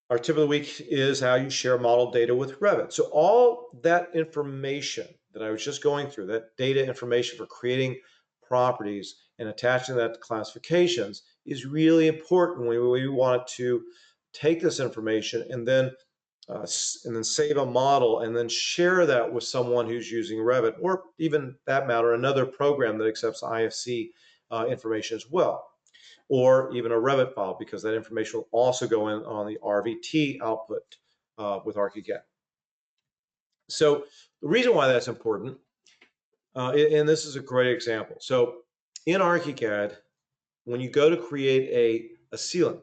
Our tip of the week is how you share model data with Revit. So all that information that I was just going through, that data information for creating properties and attaching that to classifications, is really important when we want to take this information and then save a model and then share that with someone who's using Revit, or even that matter, another program that accepts IFC information as well, or even a Revit file, because that information will also go in on the RVT output with ARCHICAD. So the reason why that's important, and this is a great example. So in ARCHICAD, when you go to create a ceiling,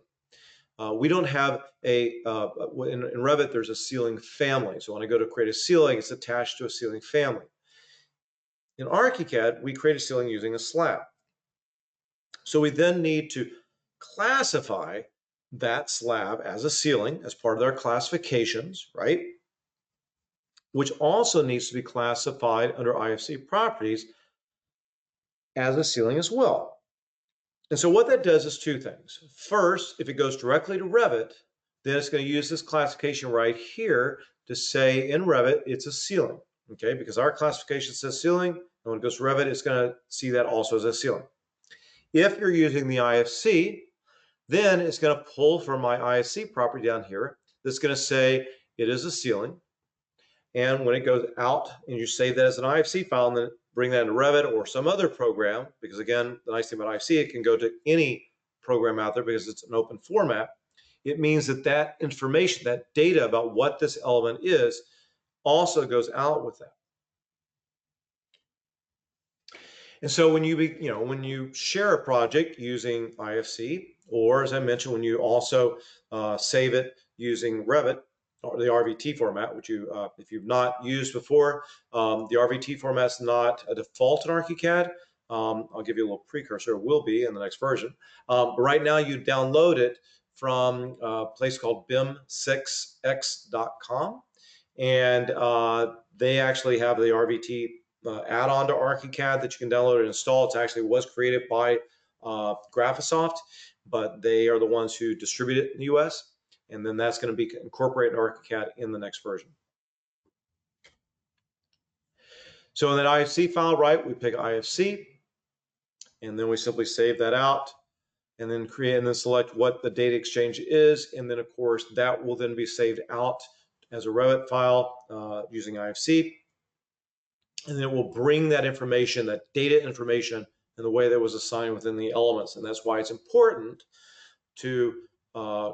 we don't have in Revit, there's a ceiling family. So when I go to create a ceiling, it's attached to a ceiling family. In ARCHICAD, we create a ceiling using a slab. So we then need to classify that slab as a ceiling as part of our classifications, right? Which also needs to be classified under IFC properties as a ceiling as well. And so what that does is two things. First, if it goes directly to Revit, then it's going to use this classification right here to say in Revit it's a ceiling, okay? Because our classification says ceiling, and when it goes to Revit, it's going to see that also as a ceiling. If you're using the IFC, then it's going to pull from my IFC property down here that's going to say it is a ceiling. And when it goes out and you save that as an IFC file and then bring that into Revit or some other program, because again, the nice thing about IFC, it can go to any program out there because it's an open format. It means that that information, that data about what this element is, also goes out with that. And so when you share a project using IFC, or as I mentioned, when you also save it using Revit or the RVT format, which if you've not used before, the RVT format is not a default in ARCHICAD. I'll give you a little precursor. It will be in the next version. But right now, you download it from a place called bim6x.com, and they actually have the RVT add-on to ARCHICAD that you can download and install. It actually was created by Graphisoft, but they are the ones who distribute it in the US. And then that's going to be incorporated in ARCHICAD in the next version. So in that IFC file, right, we pick IFC, and then we simply save that out, and then create and then select what the data exchange is. And then, of course, that will then be saved out as a Revit file using IFC. And then it will bring that information, that data information, in the way that was assigned within the elements. And that's why it's important to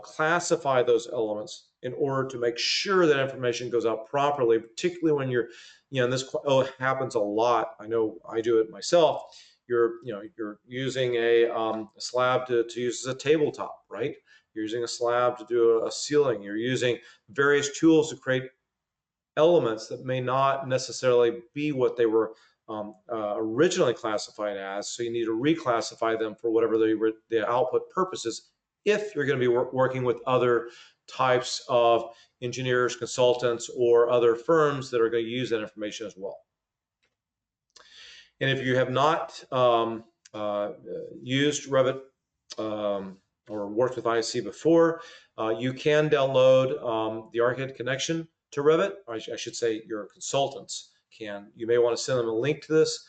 classify those elements in order to make sure that information goes out properly, particularly when you're, and this happens a lot. I know I do it myself. You're using a slab to use as a tabletop, right? You're using a slab to do a ceiling. You're using various tools to create elements that may not necessarily be what they were originally classified as. So you need to reclassify them for whatever the output purposes if you're going to be working with other types of engineers, consultants, or other firms that are going to use that information as well. And if you have not used Revit or worked with IFC before, you can download the ARCHICAD connection to Revit, or I should say your consultants can. You may want to send them a link to this.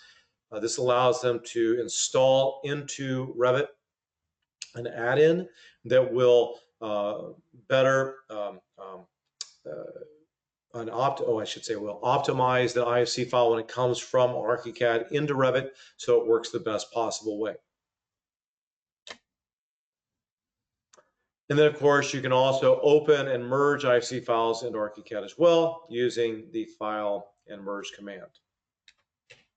This allows them to install into Revit an add-in that will better will optimize the IFC file when it comes from ARCHICAD into Revit so it works the best possible way. And then, of course, you can also open and merge IFC files into ARCHICAD as well using the file and merge command.